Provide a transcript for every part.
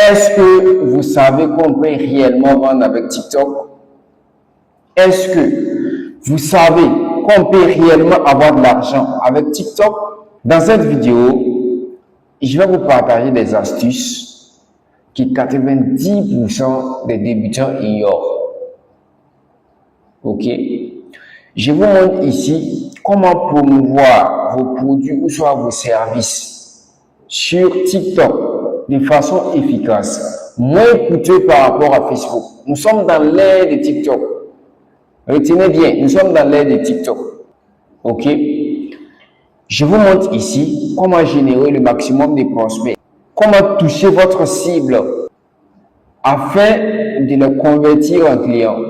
Est-ce que vous savez qu'on peut réellement vendre avec TikTok? Est-ce que vous savez qu'on peut réellement avoir de l'argent avec TikTok? Dans cette vidéo, je vais vous partager des astuces que 90% des débutants ignorent. Ok? Je vous montre ici comment promouvoir vos produits ou soit vos services sur TikTok de façon efficace, moins coûteux par rapport à Facebook. Nous sommes dans l'ère de TikTok. Retenez bien, nous sommes dans l'ère de TikTok. Ok? Je vous montre ici comment générer le maximum de prospects, comment toucher votre cible afin de les convertir en clients.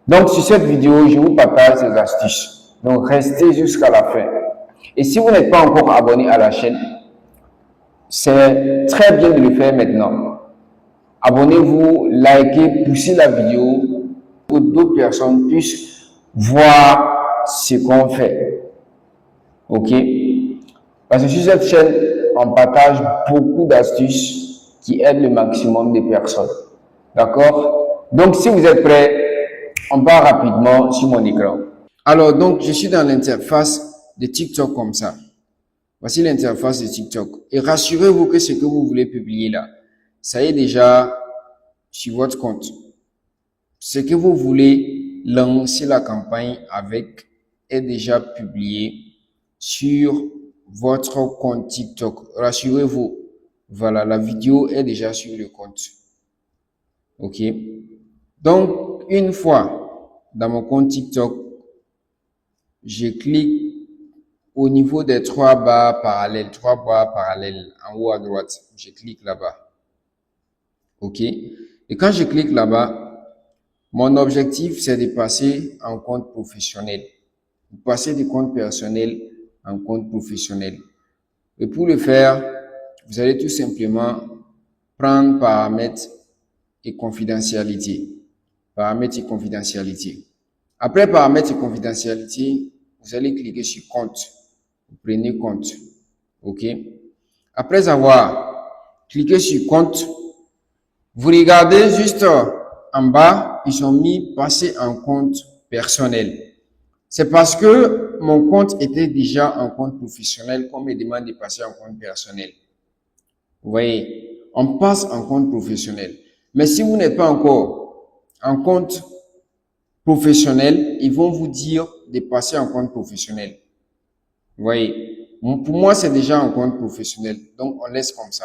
Donc, sur cette vidéo, je vous partage ces astuces. Donc, restez jusqu'à la fin. Et si vous n'êtes pas encore abonné à la chaîne, c'est très bien de le faire maintenant. Abonnez-vous, likez, poussez la vidéo pour que d'autres personnes puissent voir ce qu'on fait. Ok? Parce que sur cette chaîne, on partage beaucoup d'astuces qui aident le maximum de personnes. D'accord? Donc, si vous êtes prêts, on part rapidement sur mon écran. Alors, donc, je suis dans l'interface de TikTok comme ça. Voici l'interface de TikTok. Et rassurez-vous que ce que vous voulez publier là, ça y est déjà sur votre compte. Ce que vous voulez lancer la campagne avec est déjà publié sur votre compte TikTok. Rassurez-vous. Voilà, la vidéo est déjà sur le compte. Ok? Donc, une fois dans mon compte TikTok, je clique au niveau des trois barres parallèles en haut à droite. Je clique là-bas. Ok? Et quand je clique là-bas, mon objectif, c'est de passer en compte professionnel. Passer du compte personnel en compte professionnel. Et pour le faire, vous allez tout simplement prendre paramètres et confidentialité. Paramètres et confidentialité. Après paramètres et confidentialité, vous allez cliquer sur compte. Vous prenez compte. OK? Après avoir cliqué sur compte, vous regardez juste en bas, ils sont mis passer en compte personnel. C'est parce que mon compte était déjà en compte professionnel qu'on me demande de passer en compte personnel. Vous voyez, on passe en compte professionnel. Mais si vous n'êtes pas encore en compte professionnel, ils vont vous dire de passer en compte professionnel. Vous voyez, pour moi, c'est déjà un compte professionnel. Donc, on laisse comme ça.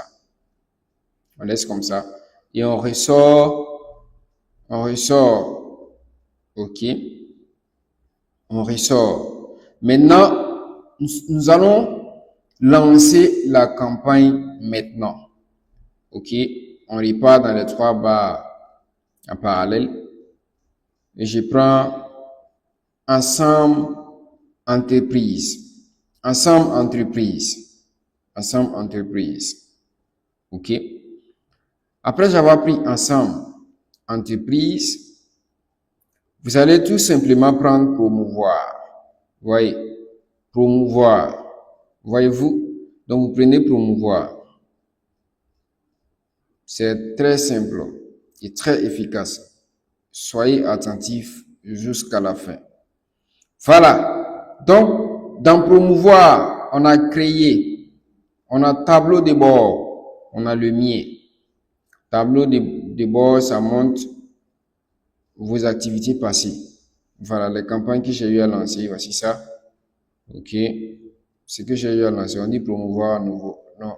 On laisse comme ça. Et on ressort. OK. On ressort. Maintenant, nous allons lancer la campagne maintenant. OK. On repart dans les trois barres en parallèle. Et je prends ensemble entreprise. Ensemble entreprise. Ensemble entreprise. OK. Après avoir pris ensemble entreprise, vous allez tout simplement prendre promouvoir. Vous voyez, promouvoir. Voyez-vous? Donc, vous prenez promouvoir. C'est très simple et très efficace. Soyez attentifs jusqu'à la fin. Voilà. Donc, dans promouvoir, on a créé, on a tableau de bord, on a le mien. Tableau de bord, ça montre vos activités passées. Voilà, les campagnes que j'ai eu à lancer, voici ça. OK. Ce que j'ai eu à lancer, on dit promouvoir à nouveau. Non.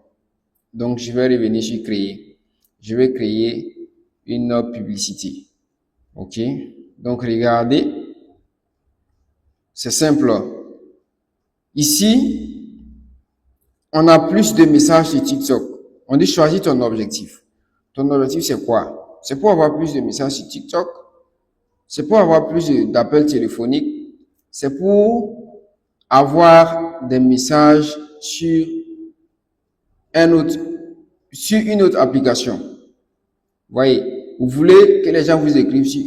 Donc, je vais revenir sur créer. Je vais créer une publicité. OK. Donc, regardez. C'est simple. Ici, on a plus de messages sur TikTok. On dit choisis ton objectif. Ton objectif, c'est quoi? C'est pour avoir plus de messages sur TikTok. C'est pour avoir plus d'appels téléphoniques. C'est pour avoir des messages sur une autre application. Vous voyez, vous voulez que les gens vous écrivent sur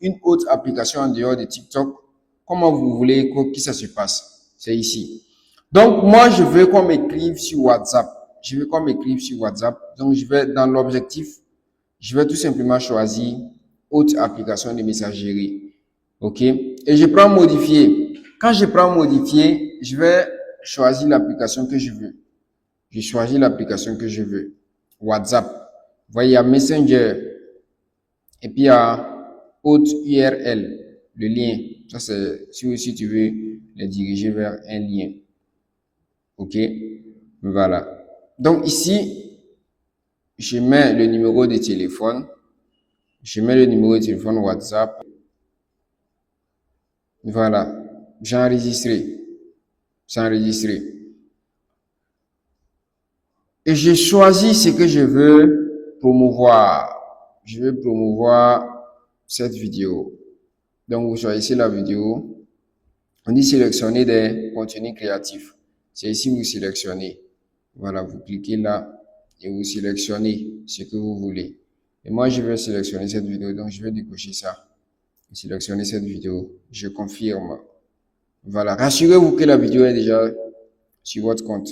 une autre application en dehors de TikTok. Comment vous voulez que ça se passe? C'est ici. Donc, moi, je veux qu'on m'écrive sur WhatsApp. Je veux qu'on m'écrive sur WhatsApp. Donc, je vais dans l'objectif, je vais tout simplement choisir autre application de messagerie. OK? Et je prends modifier. Quand je prends modifier, je vais choisir l'application que je veux. Je choisis l'application que je veux. WhatsApp. Vous voyez, il y a Messenger. Et puis, il y a haute URL, le lien. Ça, c'est si tu veux les diriger vers un lien. OK? Voilà. Donc, ici, je mets le numéro de téléphone. Je mets le numéro de téléphone WhatsApp. Voilà. J'ai enregistré. C'est enregistré. Et je choisis ce que je veux promouvoir. Je veux promouvoir cette vidéo. Donc, vous choisissez la vidéo. On dit sélectionner des contenus créatifs. C'est ici vous sélectionnez. Voilà, vous cliquez là et vous sélectionnez ce que vous voulez. Et moi, je vais sélectionner cette vidéo. Donc, je vais décocher ça. Sélectionner cette vidéo. Je confirme. Voilà. Rassurez-vous que la vidéo est déjà sur votre compte.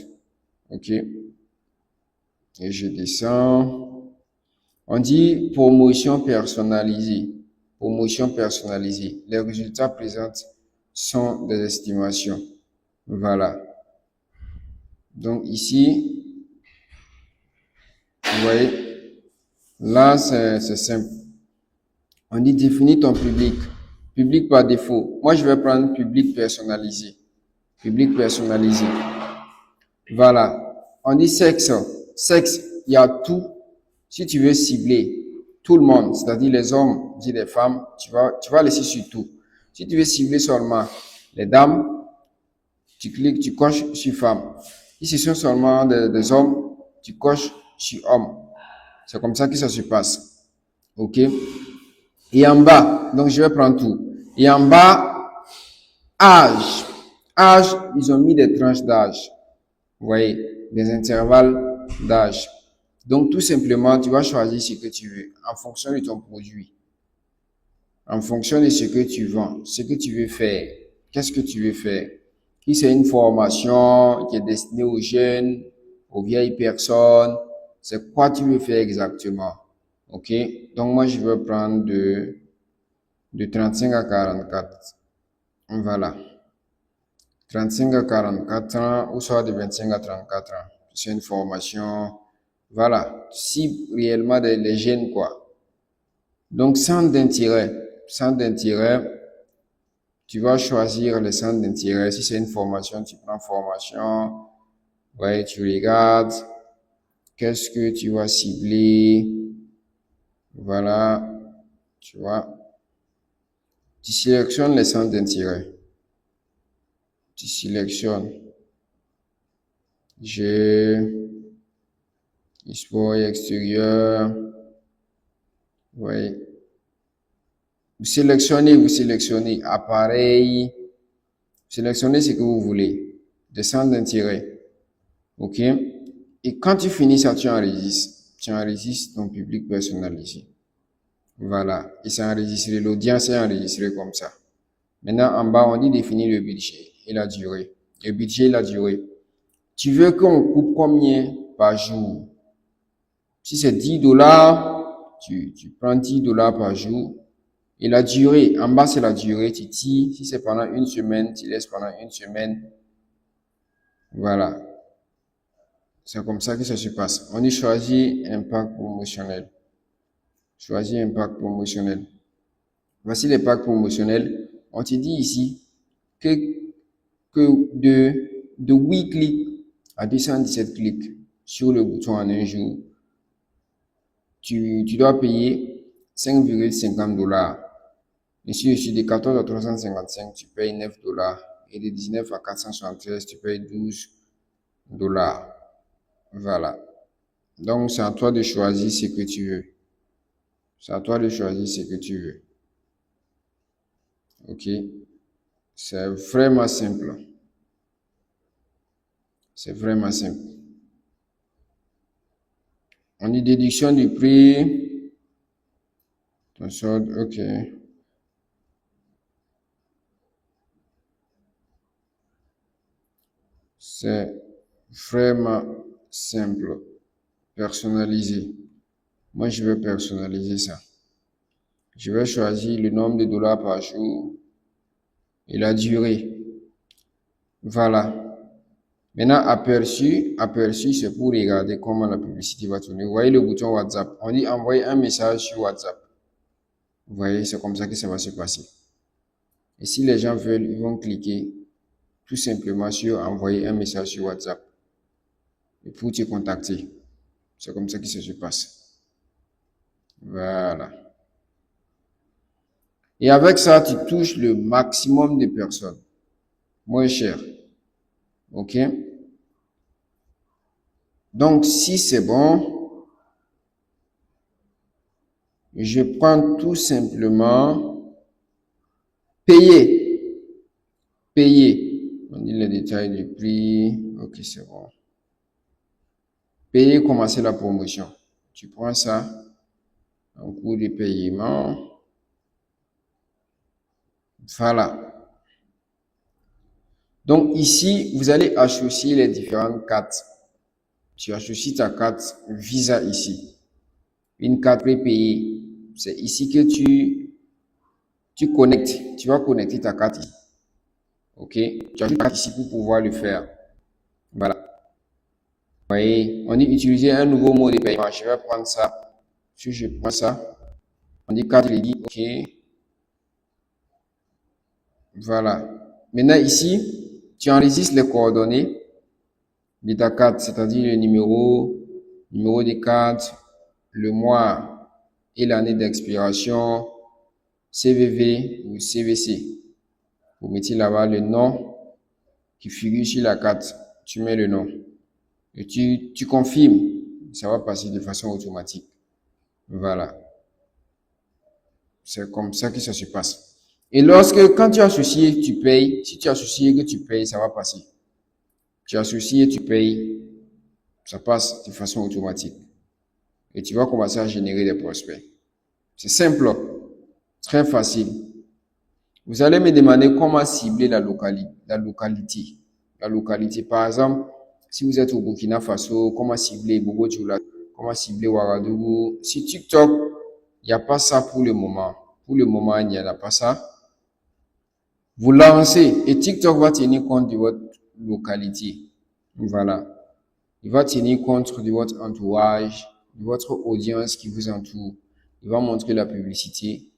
OK. Et je descends. On dit promotion personnalisée. Promotion personnalisée. Les résultats présents sont des estimations. Voilà. Donc ici, vous voyez, là c'est simple. On dit définir ton public. Public par défaut. Moi, je vais prendre public personnalisé. Public personnalisé. Voilà. On dit sexe. Sexe, il y a tout. Si tu veux cibler tout le monde, c'est-à-dire les hommes et les femmes, tu vas laisser sur tout. Si tu veux cibler seulement les dames, tu cliques, tu coches sur femme. Si ce sont seulement des hommes, tu coches sur homme. C'est comme ça que ça se passe. OK? Et en bas, donc je vais prendre tout. Et en bas, âge. Âge, ils ont mis des tranches d'âge. Vous voyez, des intervalles d'âge. Donc, tout simplement, tu vas choisir ce que tu veux en fonction de ton produit, en fonction de ce que tu vends, ce que tu veux faire. Qu'est-ce que tu veux faire? Si c'est une formation qui est destinée aux jeunes, aux vieilles personnes, c'est quoi tu veux faire exactement? OK? Donc, moi, je veux prendre de 35 à 44. Voilà. 35 à 44 ans ou soit de 25 à 34 ans. C'est une formation, voilà, si réellement les jeunes, quoi. Donc, centre d'intérêt. Centre d'intérêt, tu vas choisir le centre d'intérêt. Si c'est une formation, tu prends formation. Ouais, tu regardes. Qu'est-ce que tu vas cibler? Voilà. Tu vois. Tu sélectionnes les centres d'intérêt. Tu sélectionnes. Sport extérieur. Oui. Vous sélectionnez appareil. Vous sélectionnez ce que vous voulez. Des centres d'intérêt. OK? Et quand tu finis ça, tu enregistres. Tu enregistres ton public personnalisé. Voilà. Et c'est enregistré. L'audience est enregistrée comme ça. Maintenant, en bas, on dit définir le budget et la durée. Le budget et la durée. Tu veux qu'on coupe combien par jour? Si c'est 10 dollars, tu prends 10 dollars par jour. Et la durée, en bas, c'est la durée. Tu tires. Si c'est pendant une semaine, tu laisses pendant une semaine. Voilà. C'est comme ça que ça se passe. On dit choisir impact promotionnel. Choisir impact promotionnel. Voici les packs promotionnels. On te dit ici que de 8 clics à 217 clics sur le bouton en un jour, tu dois payer 5,50 dollars. Et si je suis de 14 à 355, tu payes 9 dollars. Et de 19 à 473, tu payes 12 dollars. Voilà. Donc, c'est à toi de choisir ce que tu veux. C'est à toi de choisir ce que tu veux. OK? C'est vraiment simple. C'est vraiment simple. On dit déduction du prix. Ton solde, OK. C'est vraiment simple. Personnaliser. Moi, je vais personnaliser ça. Je vais choisir le nombre de dollars par jour et la durée. Voilà. Maintenant, aperçu, c'est pour regarder comment la publicité va tourner. Vous voyez le bouton WhatsApp. On dit envoyer un message sur WhatsApp. Vous voyez, c'est comme ça que ça va se passer. Et si les gens veulent, ils vont cliquer tout simplement sur envoyer un message sur WhatsApp et pour te contacter. C'est comme ça que ça se passe. Voilà. Et avec ça, tu touches le maximum de personnes. Moins cher. OK? Donc, si c'est bon, je prends tout simplement payer. Payer. On dit les détails du prix. OK, c'est bon. Payer, commencer la promotion. Tu prends ça en cours de paiement. Voilà. Donc ici, vous allez associer les différentes cartes. Tu associes ta carte Visa ici. Une carte prépayée. C'est ici que tu connectes. Tu vas connecter ta carte ici. OK? Tu ajoutes ta carte ici pour pouvoir le faire. Voilà. Vous voyez, on dit utiliser un nouveau mot de paiement. Je vais prendre ça. Si je prends ça, on dit carte crédit. OK. Voilà. Maintenant ici, tu enregistres les coordonnées de ta carte, c'est-à-dire le numéro de carte, le mois et l'année d'expiration, CVV ou CVC. Vous mettez là-bas le nom qui figure sur la carte. Tu mets le nom et tu confirmes. Ça va passer de façon automatique. Voilà. C'est comme ça que ça se passe. Et quand tu as associé, tu payes. Si tu as associé que tu payes, ça va passer. Tu associes et tu payes, ça passe de façon automatique. Et tu vas commencer à générer des prospects. C'est simple, très facile. Vous allez me demander comment cibler la localité. La localité, par exemple, si vous êtes au Burkina Faso, comment cibler Bogo-Dioula, comment cibler Ouagadougou. Si TikTok, il n'y a pas ça pour le moment. Pour le moment, il n'y en a pas ça. Vous lancez et TikTok va tenir compte de votre localité. Voilà. Il va tenir compte de votre entourage, de votre audience qui vous entoure. Il va montrer la publicité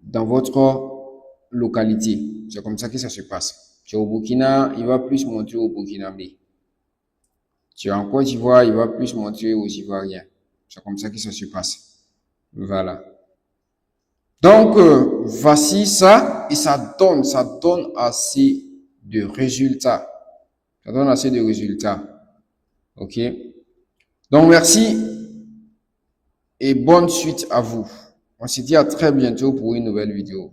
dans votre localité. C'est comme ça que ça se passe. Tu es au Burkina, il va plus montrer au Burkinabé. Tu es en Côte d'Ivoire, il va plus montrer aux Ivoiriens. C'est comme ça que ça se passe. Voilà. Donc, voici ça et ça donne assez de résultats. Ça donne assez de résultats. OK? Donc, merci et bonne suite à vous. On se dit à très bientôt pour une nouvelle vidéo.